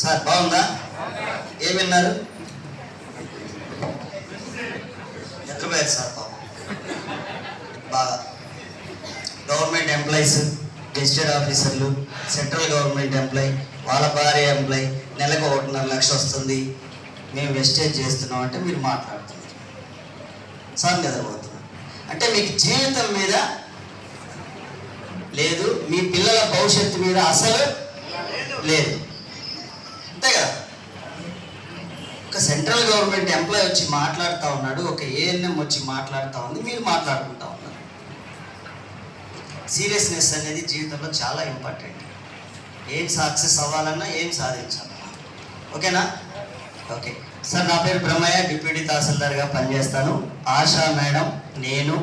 Sir బాగుందా? ఏం విన్నారు? నిద్రపోయారు సార్ పాపం. బాగా గవర్నమెంట్ ఎంప్లాయీస్, గెజిటెడ్ ఆఫీసర్లు, సెంట్రల్ గవర్నమెంట్ ఎంప్లాయీ, వాళ్ళ భార్య ఎంప్లాయీ, నెలకు 1.5 లక్షలు వస్తుంది, మేము వెస్టేజ్ చేస్తున్నాం అంటే మీరు మాట్లాడుతున్నారు. సార్ నిద్రపోతున్నారు అంటే మీకు జీవితం మీద లేదు, మీ పిల్లల భవిష్యత్తు మీద అసలు లేదు, అంతే కదా? ఒక సెంట్రల్ గవర్నమెంట్ ఎంప్లాయీ వచ్చి మాట్లాడుతూ ఉన్నాడు, ఒక ఏఎన్ఎం వచ్చి మాట్లాడుతూ ఉంది, మీరు మాట్లాడుకుంటా ఉన్నారు. సీరియస్నెస్ అనేది జీవితంలో చాలా ఇంపార్టెంట్. ఏం సక్సెస్ అవ్వాలన్నా, ఏం సాధించాలన్నా. ఓకేనా? ఓకే సార్, నా పేరు బ్రహ్మయ్య, డిప్యూటీ తహసీల్దార్గా పనిచేస్తాను. ఆశా మేడం, నేను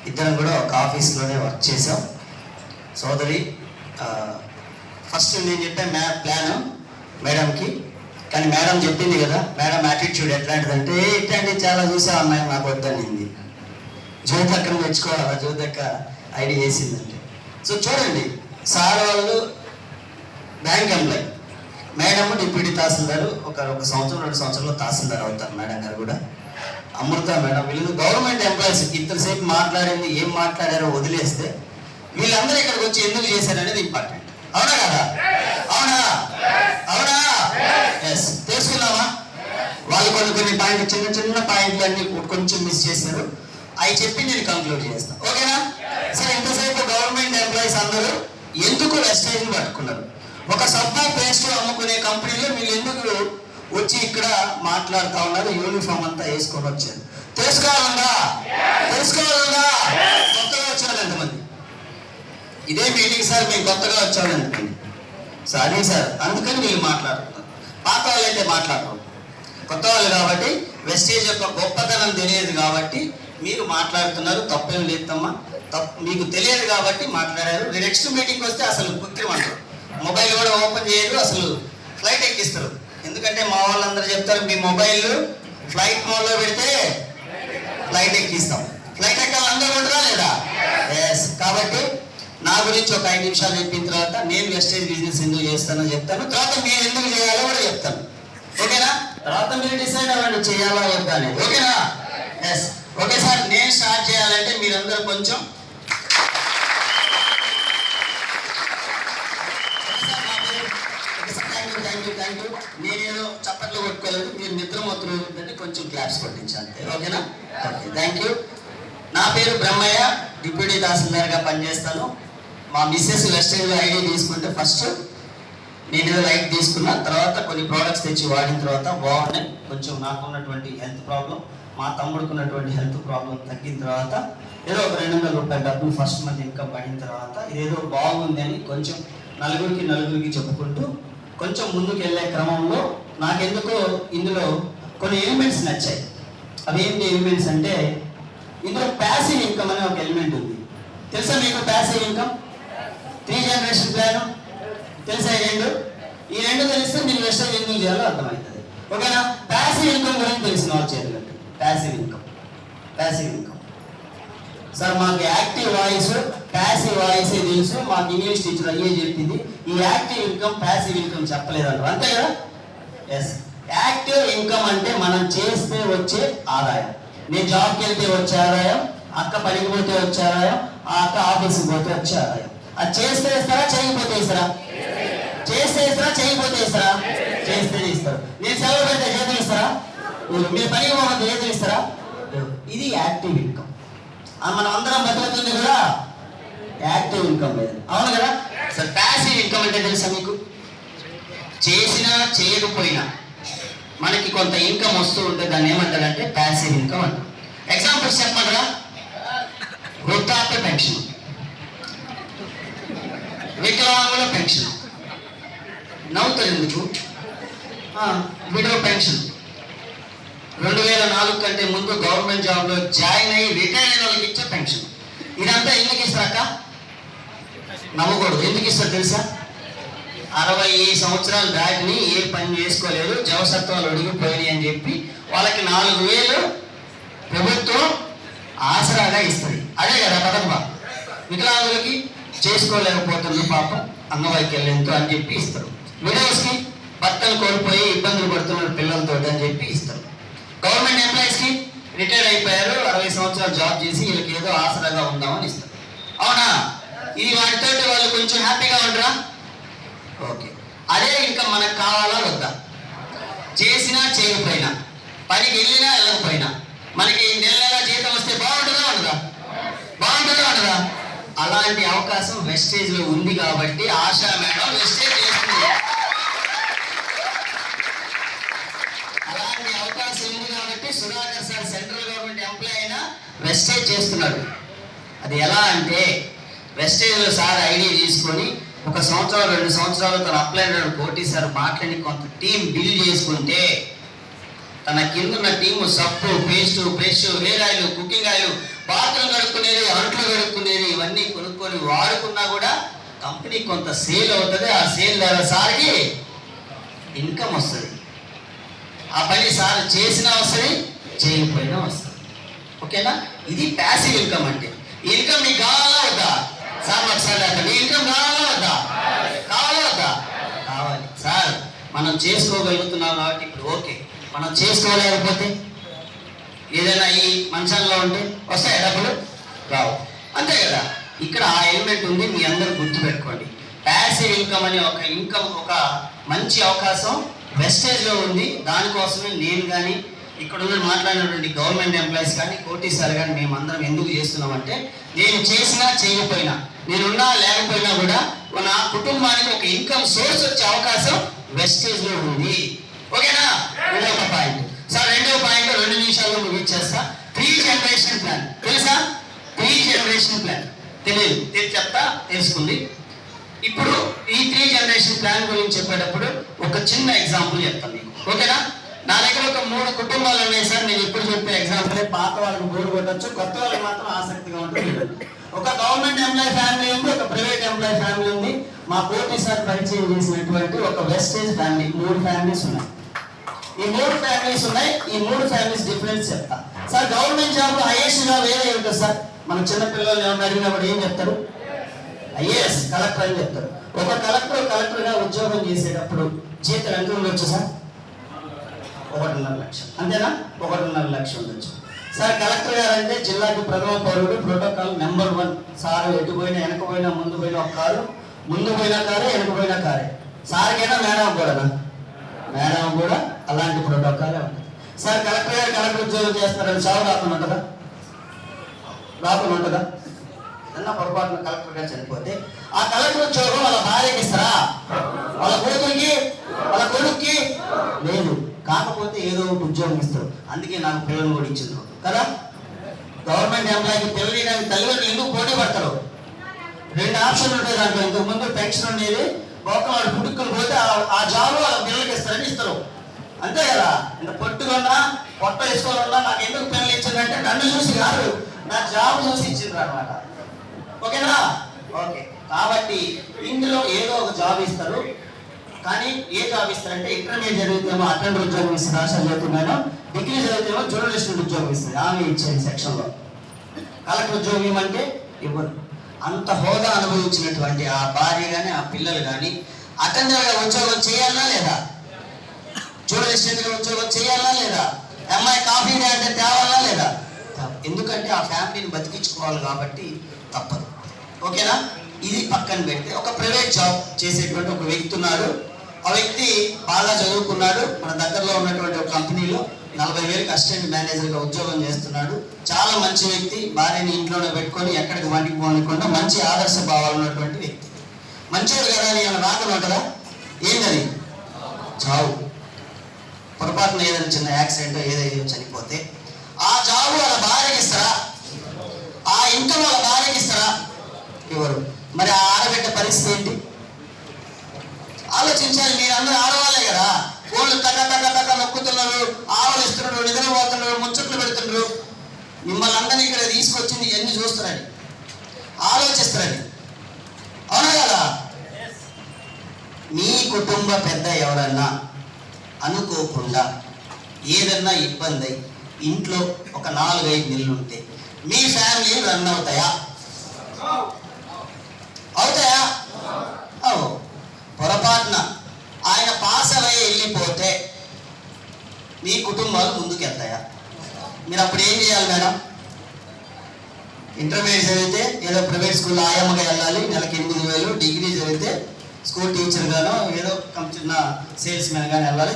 ఇద్దరం కూడా ఒక ఆఫీస్లోనే వర్క్ చేసాం. సోదరి ఫస్ట్ నేను చెప్పాను ప్లాను మేడంకి, కానీ మేడం చెప్పింది కదా, మేడం యాటిట్యూడ్ ఎట్లాంటిదంటే ఇట్లాంటివి చాలా చూసా అమ్మాయి, నాకు వద్దనింది. జ్యోతక్కను మెచ్చుకోవాలా, జ్యోతక్క ఐడియా చేసిందంటే. సో చూడండి, సార్ వాళ్ళు bank employee, madam deputy tahsildar, ఒక సంవత్సరం 2 సంవత్సరాల్లో తహసీల్దార్ అవుతారు. మేడం గారు కూడా అమృత మేడం, వీళ్ళు గవర్నమెంట్ ఎంప్లాయీస్. ఇంతసేపు మాట్లాడింది ఏం మాట్లాడారో వదిలేస్తే వీళ్ళందరూ ఇక్కడికి వచ్చి ఎందుకు చేశారనేది ఇంపార్టెంట్. అవునా కదా? అవునా? అవునా? ఎస్, తెలుసుకుందామా? వాళ్ళు కొన్ని పాయింట్లు, చిన్న పాయింట్లు అన్ని కొంచెం మిస్ చేశారు, అవి చెప్పి నేను కంక్లూడ్ చేస్తాను. ఓకేనా? సరే, ఇంతసేపు గవర్నమెంట్ ఎంప్లాయీస్ అందరూ ఎందుకు వెస్టేజ్ పట్టుకున్నారు? ఒక సబ్బు పేస్ట్ అమ్ముకునే కంపెనీలో వీళ్ళు ఎందుకు వచ్చి ఇక్కడ మాట్లాడుతూ ఉన్నారు? యూనిఫామ్ అంతా వేసుకొని వచ్చారు. తెలుసుకోవాలందా? కొత్తగా వచ్చారు ఎంతమంది? ఇదే మీటింగ్ సార్, మేము కొత్తగా వచ్చాము అనుకోండి. సో అదే సార్, అందుకని వీళ్ళు మాట్లాడుతున్నారు. పాత వాళ్ళు అయితే మాట్లాడరు, కొత్త వాళ్ళు కాబట్టి వెస్టేజ్ యొక్క గొప్పతనం తెలియదు కాబట్టి మీరు మాట్లాడుతున్నారు. తప్పేం లేదమ్మా, మీకు తెలియదు కాబట్టి మాట్లాడారు. నెక్స్ట్ మీటింగ్కి వస్తే అసలు కుక్కిరమంటారు, మొబైల్ కూడా ఓపెన్ చేయరు, అసలు ఫ్లైట్ ఎక్కిస్తారు. ఎందుకంటే మా వాళ్ళందరూ చెప్తారు, మీ మొబైల్ ఫ్లైట్ మోడ్లో పెడితే ఫ్లైట్ ఎక్కిస్తాం. ఫ్లైట్ ఎక్కాలి అందరూ ఉంటారా లేదా? ఎస్. కాబట్టి నా గురించి ఒక 5 నిమిషాలు చెప్పిన తర్వాత నేను వెస్టేజ్ బిజినెస్ ఎందుకు చేస్తానో చెప్తాను, తర్వాత మీరు ఎందుకు చేయాలో కూడా చెప్తాను. ఓకేనా? తర్వాత మీరు డిసైడ్ అవ్వండి చేయాలా వద్దా అనేది. ఓకేనా? ఎస్. ఓకే సార్, నేను స్టార్ట్ చేయాలంటే మీరందరూ కొంచెం థ్యాంక్ యూ. నేనేదో చప్పట్లు కొట్టుకోలేదు, మీరు నిద్రమవుతున్నారు, కొంచెం క్లాప్స్ కొట్టించాలి. ఓకేనా? Okay, thank you. నా పేరు బ్రహ్మయ్య, డిప్యూటీ తహసీల్దార్గా పనిచేస్తాను. మా మిస్సెస్ వెస్టేజ్ ఐడి తీసుకుంటే ఫస్ట్ నేను ఏదో లైట్ తీసుకున్నా, తర్వాత కొన్ని ప్రోడక్ట్స్ తెచ్చి వాడిన తర్వాత బాగున్నాయి. కొంచెం నాకున్నటువంటి హెల్త్ ప్రాబ్లం, మా తమ్ముడుకున్నటువంటి హెల్త్ ప్రాబ్లం తగ్గిన తర్వాత ఏదో ఒక 200 రూపాయల డబ్బులు ఫస్ట్ మంత్ ఇన్కమ్ పడిన తర్వాత ఇదేదో బాగుంది అని కొంచెం నలుగురికి చెప్పుకుంటూ కొంచెం ముందుకు వెళ్ళే క్రమంలో నాకెందుకో ఇందులో కొన్ని ఎలిమెంట్స్ నచ్చాయి. అవి ఏంటి ఎలిమెంట్స్ అంటే, ఇందులో ప్యాసివ్ ఇన్కమ్ అనే ఒక ఎలిమెంట్ ఉంది. తెలుసా మీకు ప్యాసివ్ ఇన్కమ్? 3 జనరేషన్ ప్లాన్ తెలుసా? ఈ రెండు తెలిస్తే మీరు వెస్టేజ్ ఎందుకు చేయాలో అర్థమవుతుంది. ఓకేనా? ప్యాసివ్ ఇన్కమ్ గురించి తెలిసిన వాళ్ళు చేయాలి. ప్యాసివ్ ఇన్కమ్ సార్, మాకు యాక్టివ్ వాయిస్, ప్యాసివ్ వాయిస్ తెలుసు, మాకు ఇంగ్లీష్ టీచర్ అయ్యే చెప్పింది. ఈ యాక్టివ్ ఇన్కమ్, ప్యాసివ్ ఇన్కమ్ చెప్పలేదంటారు, అంతే కదా? ఎస్. యాక్టివ్ ఇన్కమ్ అంటే మనం చేస్తే వచ్చే ఆదాయం. నేను జాబ్కి వెళ్తే వచ్చే ఆదాయం, అక్క పనికి పోతే వచ్చే ఆదాయం, ఆ అక్క ఆఫీస్కి పోతే వచ్చే ఆదాయం. అది చేస్తే ఇస్తారా, చేయకపోతే ఇస్తారా? చేస్తే ఇస్తారా, చేయకపోతే ఇస్తారా? చేస్తే ఇస్తారు. నేను సెలవు పెడితే జీతం ఇస్తారా? మీరు పనికి పోతే జీతం ఇస్తారా? ఇది యాక్టివ్ ఇన్కమ్. మనం అందరం బతుకుతుంది కూడా యాక్టివ్ ఇన్కమ్ లేదు, అవును కదా? సార్, ప్యాసివ్ ఇన్కమ్ అంటే తెలుసా మీకు? చేసినా చేయకపోయినా మనకి కొంత ఇన్కమ్ వస్తూ ఉంటే దాన్ని ఏమంటారంటే ప్యాసివ్ ఇన్కమ్ అంటారు. ఎగ్జాంపుల్స్ చెప్పమంటారా? వృద్ధాప్య పెన్షన్, వికలాంగుల పెన్షన్, నవ్వుతారు ఎందుకు? విడో పెన్షన్, 2004 కంటే ముందు గవర్నమెంట్ జాబ్లో జాయిన్ అయ్యి రిటైర్ అయిన వాళ్ళకి ఇచ్చే పెన్షన్. ఇదంతా ఎందుకు ఇస్తారక్క? నవ్వకూడదు. ఎందుకు ఇస్తారు తెలుసా? 60 సంవత్సరాలు దాటిని ఏ పని చేసుకోలేదు, జవసత్వాలు అడిగిపోయినాయి అని చెప్పి వాళ్ళకి 4000 ప్రభుత్వం ఆసరాగా ఇస్తుంది. అదే కదా పథకం. వికలాంగులకి చేసుకోలేకపోతుంది పాపం, అంగవైకల్యంతో అని చెప్పి ఇస్తారు. విడోస్కి భర్తలు కోల్పోయి ఇబ్బందులు పడుతున్నారు పిల్లలతో అని చెప్పి ఇస్తారు. గవర్నమెంట్ ఎంప్లాయీస్కి రిటైర్డ్ అయిపోయారు, 60 సంవత్సరాలు జాబ్ చేసి వీళ్ళకి ఏదో ఆసరాగా ఉందామని ఇస్తారు. అవునా? ఇది వాటితో వాళ్ళు కొంచెం హ్యాపీగా ఉంటారా? ఓకే. అదే ఇంకా మనకు కావాలా వద్దా? చేసినా చేయకపోయినా, పనికి వెళ్ళినా వెళ్ళకపోయినా మనకి నెల నెల జీతం వస్తే బాగుంటుందా ఉండదా? బాగుంటుందా ఉండదా? అలాంటి అవకాశం వెస్టేజ్ లో ఉంది కాబట్టి ఆశా మేడం వెస్టేజ్ చేస్తుంది. అలాంటి అవకాశం ఉంది కాబట్టి Sudhakar sir central government employee అయినా వెస్టేజ్ చేస్తున్నాడు. అది ఎలా అంటే వెస్టేజ్ లో సార్ ఐడి తీసుకొని 1 సంవత్సరం 2 సంవత్సరాలు తన అప్లైన్ కోటి సార్ మాట్లాడి కొంత టీం బిల్డ్ చేసుకుంటే తన కింద టీము సబ్బు, paste, brush, hair oil, cooking oil, bathroom కడుక్కునేది, అంట్లు కడుక్కునేది ఇవన్నీ కొనుక్కొని వాడుకున్నా కూడా కంపెనీ కొంత సేల్ అవుతుంది. ఆ సేల్ ద్వారా సార్కి ఇన్కమ్ వస్తుంది. ఆ పని సార్ చేసినా వస్తుంది, చేయకపోయినా వస్తుంది. ఓకేనా? ఇది ప్యాసివ్ ఇన్కమ్ అంటే. ఇన్కమ్ నీకు కావాలా వద్దా? సార్ ఒకసారి నీ ఇన్కమ్ కావాలా వద్దా? కావాలా వద్దా? కావాలి. సార్ మనం చేసుకోగలుగుతున్నాం కాబట్టి ఇప్పుడు ఓకే. మనం చేసుకోలేకపోతే ఏదైనా ఈ మంచంలో ఉంటే వస్తాయి డబ్బులు? రావు. అంతే కదా? ఇక్కడ ఆ ఎలిమెంట్ ఉంది, మీ అందరూ గుర్తుపెట్టుకోండి. ప్యాసివ్ ఇన్కమ్ అనే ఒక ఇన్కమ్, ఒక మంచి అవకాశం వెస్టేజ్లో ఉంది. దానికోసమే నేను కానీ ఇక్కడ ఉన్న మాట్లాడినటువంటి గవర్నమెంట్ ఎంప్లాయీస్ కానీ కోటి సార్ కానీ మేమందరం ఎందుకు చేస్తున్నామంటే, నేను చేసినా చేయకపోయినా, నేనున్నా లేకపోయినా కూడా నా కుటుంబానికి ఒక ఇన్కమ్ సోర్స్ వచ్చే అవకాశం వెస్టేజ్లో ఉంది. ఓకేనా? రెండవ పాయింట్. సార్ రెండవ పాయింట్ 2 నిమిషాల్లో ముగించేస్తా. 3 జనరేషన్ ప్లాన్ తెలుసా? 3 జనరేషన్ ప్లాన్ తెలియదు, చెప్తా, తెలుసుకుంది. ఇప్పుడు ఈ 3 జనరేషన్ ప్లాన్ గురించి చెప్పేటప్పుడు ఒక చిన్న ఎగ్జాంపుల్ చెప్తాను మీకు. ఓకేనా? నా దగ్గర ఒక 3 కుటుంబాలు ఉన్నాయి సార్. నేను ఇప్పుడు చెప్పే ఎగ్జాంపుల్ పాత వాళ్ళకి బోర్డు కొట్టచ్చు, కొత్త వాళ్ళకి మాత్రం ఆసక్తిగా ఉంటుంది. ఒక గవర్నమెంట్ ఎంప్లాయీ ఫ్యామిలీ ఉంది, ఒక ప్రైవేట్ ఎంప్లాయీ ఫ్యామిలీ ఉంది. మా కోటి సార్ పరిచయం చేసినటువంటి ఒక వెస్టేజ్ ఫ్యామిలీ. 3 ఫ్యామిలీస్ ఉన్నాయి. ఈ 3 ఫ్యామిలీస్ ఉన్నాయి. ఈ 3 ఫ్యామిలీస్ డిఫరెన్స్ చెప్తా. సార్ గవర్నమెంట్ జాబ్ లో హైయెస్ట్ జాబ్ ఏదై ఉంటుంది సార్? మన చిన్న పిల్లలు ఏమన్నా అడిగినప్పుడు ఏం చెప్తారు? ఐఏఎస్, కలెక్టర్ అని చెప్తారు. ఒక కలెక్టర్గా ఉద్యోగం చేసేటప్పుడు జీతం ఎంత ఉండొచ్చు సార్? 1.5 లక్షం. అంతేనా? 1.5 లక్షం ఉండొచ్చు. సార్ కలెక్టర్ గారు అంటే జిల్లాకి ప్రథమ పౌరుడు, ప్రోటోకాల్ నెంబర్ 1. సార్ ఎటు పోయినా, వెనక పోయినా, ముందు పోయినా ఒక కారు, ముందు పోయినా కారే, వెనక పోయినా కారే. సార్కైనా మేడం కూడానా? మేడం కూడా అలాంటి ప్రోటోకాలే ఉంటుంది. సార్ కలెక్టర్ గారు కలెక్టర్ ఉద్యోగం చేస్తారని చావు రాకుండా ఉంటుందా? రాకుండా ఉంటుందా? ఏదన్నా పొరపాటున కలెక్టర్ గారు చనిపోతే ఆ కలెక్టర్ ఉద్యోగం వాళ్ళ భార్యకి ఇస్తారా? వాళ్ళ కూతురికి, వాళ్ళ కొడుక్కి లేదు. కాకపోతే ఏదో ఒక ఉద్యోగం ఇస్తారు. అందుకే నాకు పిల్లలు కూడా ఇచ్చిండ్రు కదా. గవర్నమెంట్ ఎంప్లాయీకి పిల్లలు ఇవ్వడానికి తల్లిదండ్రులు ఎందుకు పోటీ పడతారు? 2 ఆప్షన్లు ఉంటాయి దాంట్లో. ఇంతకు ముందు పెన్షన్ ఉండేది, వాడు పుట్టుకుని పోతే ఆ జాబ్ వాళ్ళ పిల్లలకి ఇస్తారని ఇస్తారు. అంతే కదా? ఇంత పొట్టుకున్నా పొట్ట వేసుకోవాలన్నా నాకు ఎందుకు పిల్లలు ఇచ్చిందంటే నన్ను చూసి కాదు, నా జాబ్ చూసి ఇచ్చిండ్రు అనమాట. ఓకేనా? ఓకే. కాబట్టి ఇందులో ఏదో ఒక జాబ్ ఇస్తారు. కానీ ఏ జాబ్ ఇస్తారంటే ఇంటర్మీడియట్ చదివితేమో అటెండర్ ఉద్యోగం ఇస్తుంది, ఆశా చదువుతున్నాను. డిగ్రీ చదివితేమో జర్నలిస్ట్ ఉద్యోగం ఇస్తుంది. ఆమె ఇచ్చేది సెక్షన్లో. కలెక్టర్ ఉద్యోగం ఇవ్వమంటే ఇవ్వరు. అంత హోదా అనుభవించినటువంటి ఆ భార్య కానీ ఆ పిల్లలు కానీ అటెండర్గా ఉద్యోగం చేయాలా లేదా? జర్నలిస్ట్గా ఉద్యోగం చేయాలా లేదా? అమ్మాయి కాఫీ అంటే తేవాలా లేదా? ఎందుకంటే ఆ ఫ్యామిలీని బతికించుకోవాలి కాబట్టి తప్పదు. ఓకేనా? ఇది పక్కన పెడితే ఒక ప్రైవేట్ జాబ్ చేసేటువంటి ఒక వ్యక్తి ఉన్నాడు. ఆ వ్యక్తి బాగా చదువుకున్నాడు. మన దగ్గరలో ఉన్నటువంటి ఒక కంపెనీలో 40,000కి అసిస్టెంట్ మేనేజర్గా ఉద్యోగం చేస్తున్నాడు. చాలా మంచి వ్యక్తి. భార్యని ఇంట్లోనే పెట్టుకొని ఎక్కడికి వాటికి పోనకుండా మంచి ఆదర్శ భావాలు ఉన్నటువంటి వ్యక్తి. మంచోడు కదా అని ఏమైనా రాకుండా ఉంటుందా? ఏంటది? చావు. పొరపాటున ఏదైనా చిన్న యాక్సిడెంట్ ఏదైనా చనిపోతే ఆ జాబు వాళ్ళ భార్యకి ఇస్తారా? ఆ ఇన్కమ్ వాళ్ళ భార్యకి ఇస్తారా? ఎవరు? మరి ఆ ఆడబిడ్డ పరిస్థితి ఏంటి ఆలోచించాలి. మీరు అందరూ ఆడవాళ్ళే కదా. ఫోన్లు తగ్గ నొక్కుతున్నారు, ఆవలిస్తున్నారు, నిద్రపోతున్నారు, ముచ్చట్లు పెడుతున్నారు. మిమ్మల్ని అందరినీ ఇక్కడ తీసుకొచ్చింది ఎన్ని చూస్తారని ఆలోచిస్తారని. అవునా కదా? మీ కుటుంబ పెద్ద ఎవరన్నా అనుకోకుండా ఏదన్నా ఇబ్బంది అయి ఇంట్లో ఒక 4-5 నెలలు ఉంటే మీ ఫ్యామిలీ రన్ అవుతాయా? అవుతాయా? పొరపాటున మీ కుటుంబాలు ముందుకు వెళ్తాయా? మీరు అప్పుడు ఏం చేయాలి మేడం? ఇంటర్మీడియట్ చదివితే ఏదో ప్రైవేట్ స్కూల్లో ఆయమ్మగా వెళ్ళాలి, నెలకి 8,000. డిగ్రీ చదివితే స్కూల్ టీచర్గానో ఏదో చిన్న సేల్స్ మ్యాన్ గానే వెళ్ళాలి.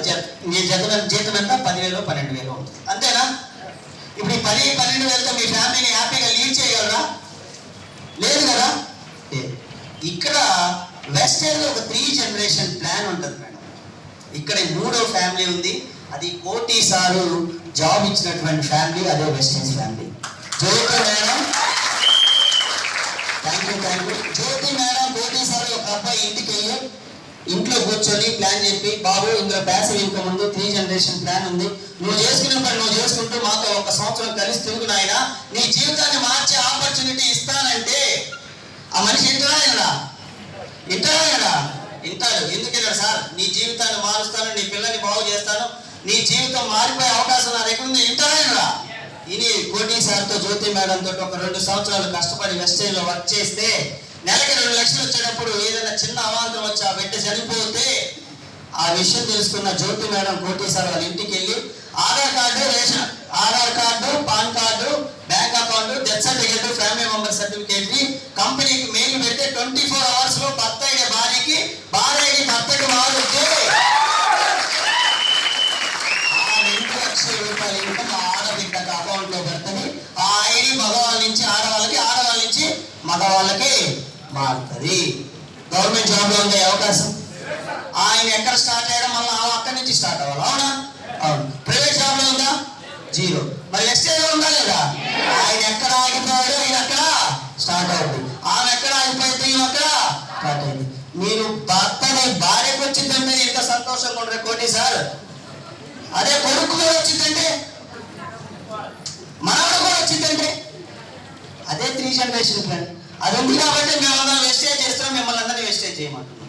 మీ జీతం ఎంత? 10,000 12,000 ఉంటుంది, అంతేనా? ఇప్పుడు ఈ 10-12,000తో మీ ఫ్యామిలీని హ్యాపీగా లీడ్ చేయగలరా? లేదు కదా. ఇక్కడ వెస్టేజ్లో ఒక 3 జనరేషన్ ప్లాన్ ఉంటుంది మేడం. ఇక్కడ 3వ ఫ్యామిలీ ఉంది, అది కోటి సారు జాబ్ ఇచ్చినటువంటి ఫ్యామిలీ, అదే wastage family. Jyothi madam, thank you. Jyothi madam Koti sir ఒక అబ్బాయి ఇంటికి వెళ్ళి ఇంట్లో కూర్చొని ప్లాన్ చెప్పి, బాబు ఇందులో ప్యాసివ్ ఇన్కమ్ ఉంది, 3 జనరేషన్ ప్లాన్ ఉంది, నువ్వు చేసుకున్న పని నువ్వు చేసుకుంటూ మాతో 1 సంవత్సరం కలిసి తిరుగు నాయన, నీ జీవితాన్ని మార్చే ఆపర్చునిటీ ఇస్తానంటే ఆ మనిషి ఇంటాడా? ఇంటాడు. ఎందుకన్నాడు? సార్ నీ జీవితాన్ని మారుస్తాను, నీ పిల్లల్ని బాగు చేస్తాను, నీ జీవితం మారిపోయే అవకాశం నా దగ్గర ఉంది, ఇంటాడా? ఇని కోటి సార్తో జ్యోతి మేడంతో ఒక 2 సంవత్సరాలు కష్టపడి వెస్టేజ్లో వర్క్ చేస్తే నెలకి 2 లక్షలు వచ్చేటప్పుడు ఏదైనా చిన్న అవాంతరం వచ్చి ఆ బిడ్డ చనిపోతే ఆ విషయం తెలుసుకున్న జ్యోతి మేడం కోటి సార్ వాళ్ళ ఇంటికి వెళ్ళి Aadhaar card, pan card, bank account, death certificate, family member certificate ని కంపెనీకి మెయిల్ పెడితే 24 hours లో భర్త అయిన భార్యకి, భార్య అయిన భర్తకి మారుతే ఆ 2 లక్షల రూపాయల ఇన్కమ్ ఆడబిడ్డకు అకౌంట్ లో పెడుతుంది. ఆ ఐడి మగవాళ్ళ నుంచి ఆడవాళ్ళకి, ఆడవాళ్ళ నుంచి మగవాళ్ళకి మారుతుంది. గవర్నమెంట్ జాబ్ లో ఉండే అవకాశం. ఆయన ఎక్కడ స్టార్ట్ అయ్యడం మళ్ళీ అక్కడి నుంచి స్టార్ట్ అవ్వాలి, అవునా? అవును. ప్రైవేట్ జాబ్ లో ఉందా? 0. మరి వెస్టేజ్ ఉందా లేదా? ఆయన ఎక్కడ ఆగిపోయాడు, ఈయన ఎక్కడ స్టార్ట్ అవుతుంది. ఆమె ఎక్కడ ఆగిపోయింది, ఈయన ఎక్కడ స్టార్ట్ అయింది. మీరు భర్తని భార్యకు వచ్చిందంటే ఎంత సంతోషంగా ఉండరు కోటి సార్. అదే కొడుకు కూడా వచ్చిందంటే, మనవడు కూడా వచ్చిందంటే, అదే 3 జనరేషన్ ప్లాన్. అది ఉంది కాబట్టి మేమందరం వెస్టేజ్ చేస్తున్నాం, మిమ్మల్ని అందరినీ వెస్టేజ్ చేయమంటున్నాం.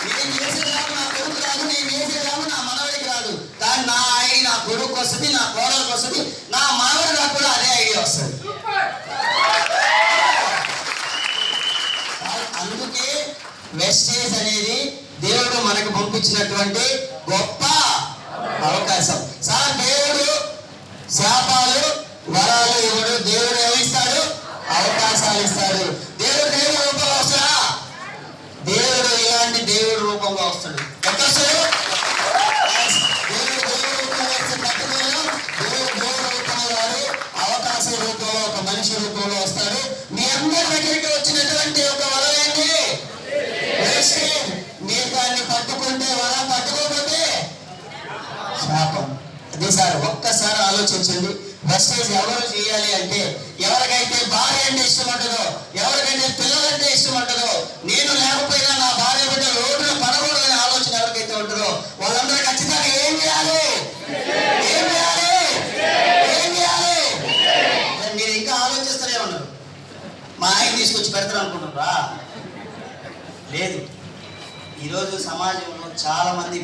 నేను చేసే జాబ్ నా కొడుకు రాదు, నేను చేసే జాబ్ నా మనవడికి రాదు, కానీ నా ఐడి నా కొడుకు వస్తుంది, నా కోడలకు వస్తుంది, నా మనవడి నాకు కూడా అదే ఐడియా వస్తుంది. అందుకే వెస్టేజ్ అనేది దేవుడు మనకు పంపించినటువంటి గొప్ప అవకాశం. సార్ దేవుడు శాపాలు వరాలు ఇవ్వడు, దేవుడు ఏమిస్తాడు? అవకాశాలు ఇస్తాడు. దేవుడు రూపంలో వస్తాడా? దేవుడు ఇలాంటి దేవుడు రూపంలో వస్తాడు. ఎక్కడ వస్తాడు? దేవుడు రూపంలో వస్తే పట్టుకోవడం, దేవుడు రూపంలో రాడు, అవకాశ రూపంలో ఒక మనిషి రూపంలో వస్తాడు. మీ అందరి దగ్గరికి వచ్చినటువంటి ఒక వరం ఏంటి? మీరు దాన్ని పట్టుకుంటే వరం, పట్టుకోకపోతే శాపం. అదే సార్, ఒక్కసారి ఆలోచించండి. వెస్టేజ్ ఎవరు చేయాలి అంటే, ఎవరికైతే భార్య అంటే ఇష్టం ఉంటుందో, ఎవరికైతే పిల్లలంటే ఇష్టం ఉంటుందో, నేను లేకపోయినా నా భార్య బిడ్డ రోడ్డున పడకూడదనే ఆలోచన ఎవరికైతే ఉంటుందో వాళ్ళందరూ ఖచ్చితంగా ఏం చేయాలి? మీరు ఇంకా ఆలోచిస్తూనే ఉన్నారు. మా ఆయన తీసుకొచ్చి పెడతారు అనుకుంటున్నారా? లేదు. ఈరోజు సమాజంలో చాలా మంది